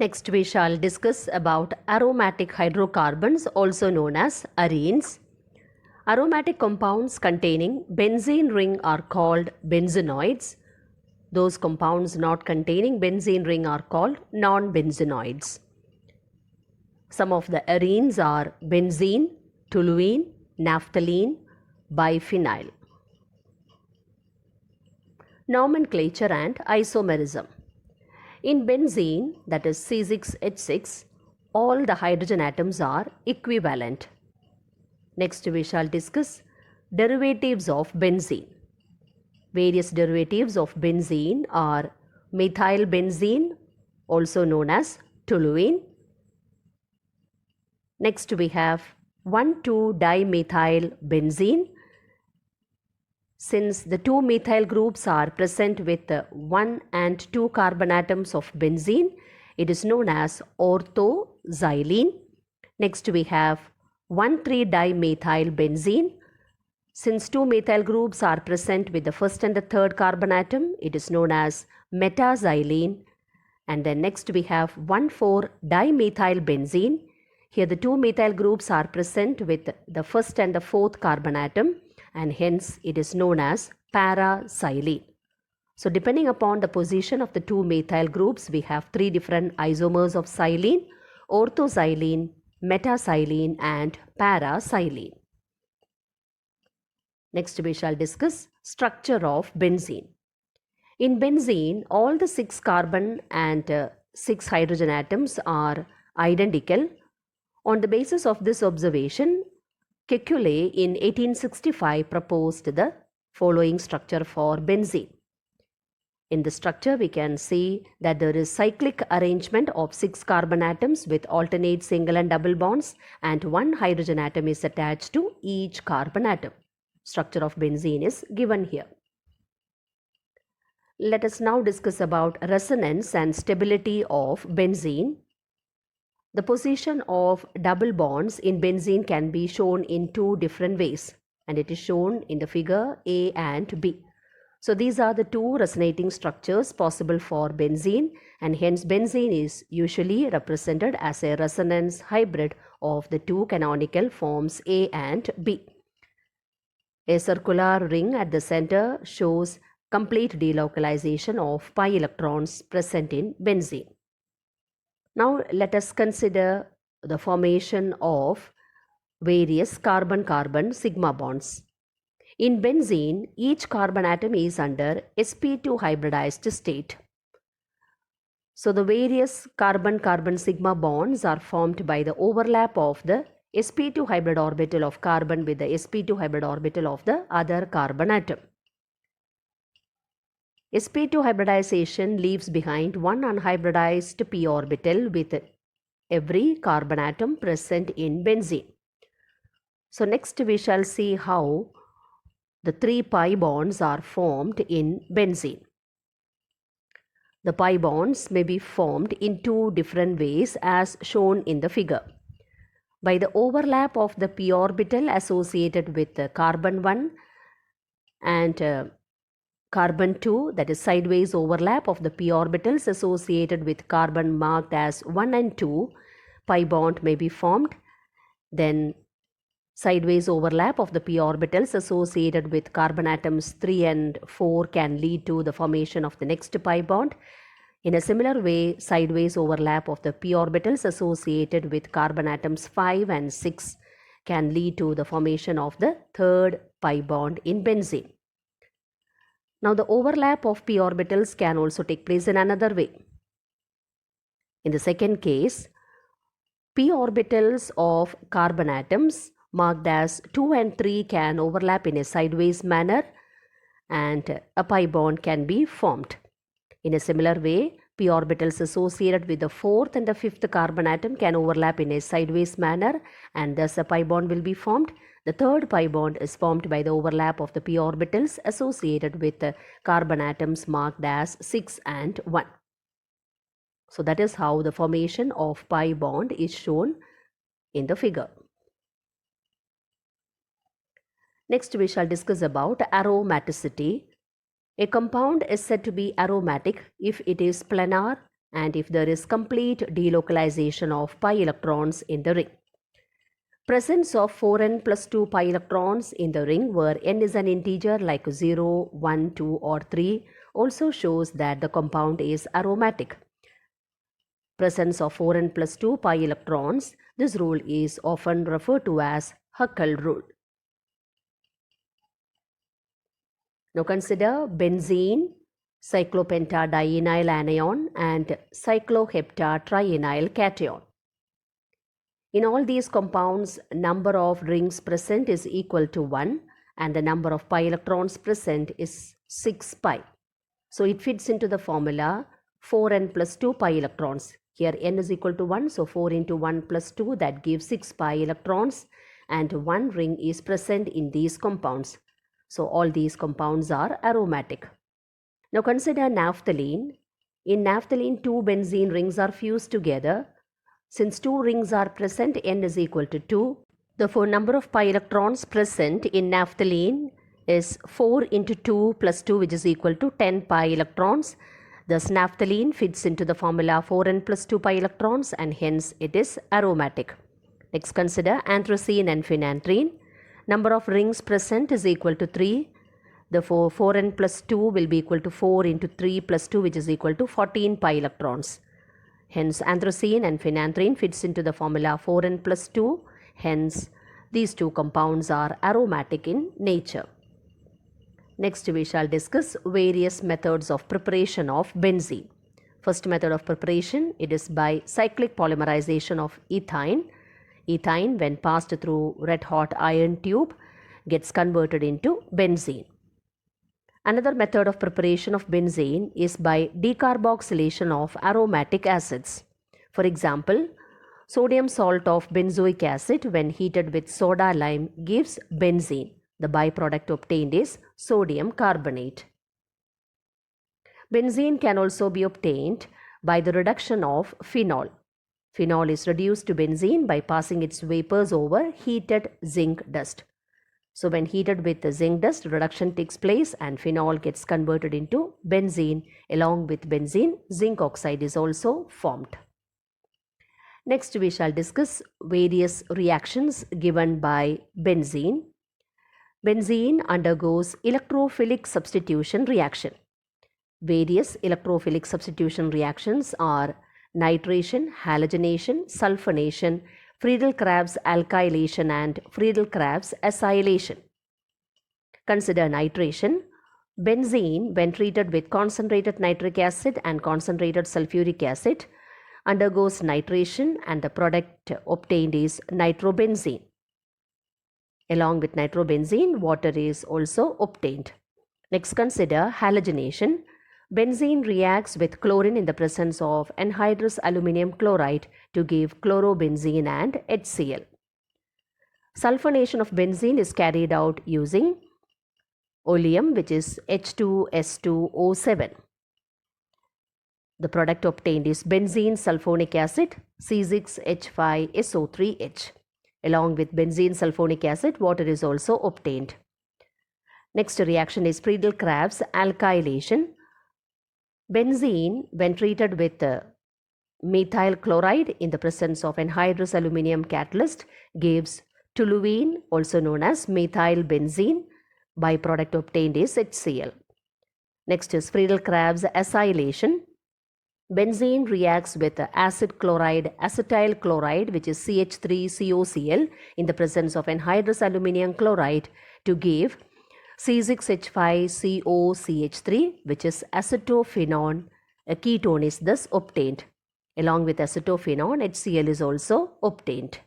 Next, we shall discuss about aromatic hydrocarbons, also known as arenes. Aromatic compounds containing benzene ring are called benzenoids. Those compounds not containing benzene ring are called non-benzenoids. Some of the arenes are benzene, toluene, naphthalene, biphenyl. Nomenclature and isomerism. In benzene, that is C6H6, all the hydrogen atoms are equivalent. Next, we shall discuss derivatives of benzene. Various derivatives of benzene are methylbenzene, also known as toluene. Next, we have 1,2-dimethylbenzene. Since the two methyl groups are present with 1 and 2 carbon atoms of benzene, it is known as orthoxylene. Next, we have 1,3-dimethylbenzene. Since two methyl groups are present with the first and the third carbon atom, it is known as metaxylene. And then next we have 1,4-dimethylbenzene. Here the two methyl groups are present with the first and the fourth carbon atom, and hence it is known as paraxylene. So depending upon the position of the two methyl groups, we have three different isomers of xylene: orthoxylene, metaxylene and paraxylene. Next we shall discuss structure of benzene. In benzene, all the 6 carbon and 6 hydrogen atoms are identical. On the basis of this observation, Kekulé in 1865 proposed the following structure for benzene. In the structure, we can see that there is cyclic arrangement of 6 carbon atoms with alternate single and double bonds, and 1 hydrogen atom is attached to each carbon atom. Structure of benzene is given here. Let us now discuss about resonance and stability of benzene. The position of double bonds in benzene can be shown in two different ways, and it is shown in the figure A and B. So these are the two resonating structures possible for benzene, and hence benzene is usually represented as a resonance hybrid of the two canonical forms A and B. A circular ring at the center shows complete delocalization of pi electrons present in benzene. Now let us consider the formation of various carbon-carbon sigma bonds. In benzene, each carbon atom is under sp2 hybridized state. So the various carbon-carbon sigma bonds are formed by the overlap of the sp2 hybrid orbital of carbon with the sp2 hybrid orbital of the other carbon atom. sp2 hybridization leaves behind one unhybridized p orbital with every carbon atom present in benzene. So next we shall see how the 3 pi bonds are formed in benzene. The pi bonds may be formed in two different ways as shown in the figure. By the overlap of the p orbital associated with carbon 1 and carbon 2, that is sideways overlap of the p orbitals associated with carbon marked as 1 and 2, pi bond may be formed. Then sideways overlap of the p orbitals associated with carbon atoms 3 and 4 can lead to the formation of the next pi bond. In a similar way, sideways overlap of the p orbitals associated with carbon atoms 5 and 6 can lead to the formation of the third pi bond in benzene. Now the overlap of p orbitals can also take place in another way. In the second case, p orbitals of carbon atoms marked as 2 and 3 can overlap in a sideways manner and a pi bond can be formed. In a similar way, p orbitals associated with the fourth and the fifth carbon atom can overlap in a sideways manner and thus a pi bond will be formed. The third pi bond is formed by the overlap of the p orbitals associated with the carbon atoms marked as 6 and 1. So that is how the formation of pi bond is shown in the figure. Next we shall discuss about aromaticity. A compound is said to be aromatic if it is planar, and if there is complete delocalization of pi electrons in the ring. Presence of 4n plus 2 pi electrons in the ring where n is an integer like 0, 1, 2 or 3 also shows that the compound is aromatic. Presence of 4n plus 2 pi electrons, this rule is often referred to as Huckel rule. Now consider benzene, cyclopentadienyl anion and cycloheptatrienyl cation. In all these compounds, number of rings present is equal to 1 and the number of pi electrons present is 6 pi. So it fits into the formula 4n plus 2 pi electrons. Here n is equal to 1, so 4 into 1 plus 2, that gives 6 pi electrons, and one ring is present in these compounds. So all these compounds are aromatic. Now consider naphthalene. In naphthalene, two benzene rings are fused together. Since two rings are present, n is equal to 2. Therefore, number of pi electrons present in naphthalene is 4 into 2 plus 2, which is equal to 10 pi electrons. Thus, naphthalene fits into the formula 4n plus 2 pi electrons, and hence it is aromatic. Next, consider anthracene and phenanthrene. Number of rings present is equal to 3. Therefore, 4n plus 2 will be equal to 4 into 3 plus 2, which is equal to 14 pi electrons. Hence, anthracene and phenanthrene fits into the formula 4n plus 2. Hence, these two compounds are aromatic in nature. Next, we shall discuss various methods of preparation of benzene. First method of preparation, it is by cyclic polymerization of ethine. Ethine, when passed through red hot iron tube, gets converted into benzene. Another method of preparation of benzene is by decarboxylation of aromatic acids. For example, sodium salt of benzoic acid when heated with soda lime gives benzene. The byproduct obtained is sodium carbonate. Benzene can also be obtained by the reduction of phenol. Phenol is reduced to benzene by passing its vapors over heated zinc dust. So when heated with the zinc dust, reduction takes place and phenol gets converted into benzene. Along with benzene, zinc oxide is also formed. Next, we shall discuss various reactions given by benzene. Benzene undergoes electrophilic substitution reaction. Various electrophilic substitution reactions are nitration, halogenation, sulfonation, Friedel-Crafts alkylation and Friedel-Crafts acylation. Consider nitration. Benzene, when treated with concentrated nitric acid and concentrated sulfuric acid, undergoes nitration and the product obtained is nitrobenzene. Along with nitrobenzene, water is also obtained. Next, consider halogenation. Benzene reacts with chlorine in the presence of anhydrous aluminum chloride to give chlorobenzene and HCl. Sulfonation of benzene is carried out using oleum, which is H2S2O7. The product obtained is benzene sulfonic acid C6H5SO3H. Along with benzene sulfonic acid, water is also obtained. Next reaction is Friedel-Crafts alkylation. Benzene, when treated with methyl chloride in the presence of anhydrous aluminum catalyst, gives toluene, also known as methyl benzene. Byproduct obtained is HCl. Next is Friedel-Crafts acylation. Benzene reacts with acid chloride, acetyl chloride, which is CH3COCl, in the presence of anhydrous aluminum chloride to give C6H5COCH3, which is acetophenone. A ketone is thus obtained. Along with acetophenone, HCl is also obtained.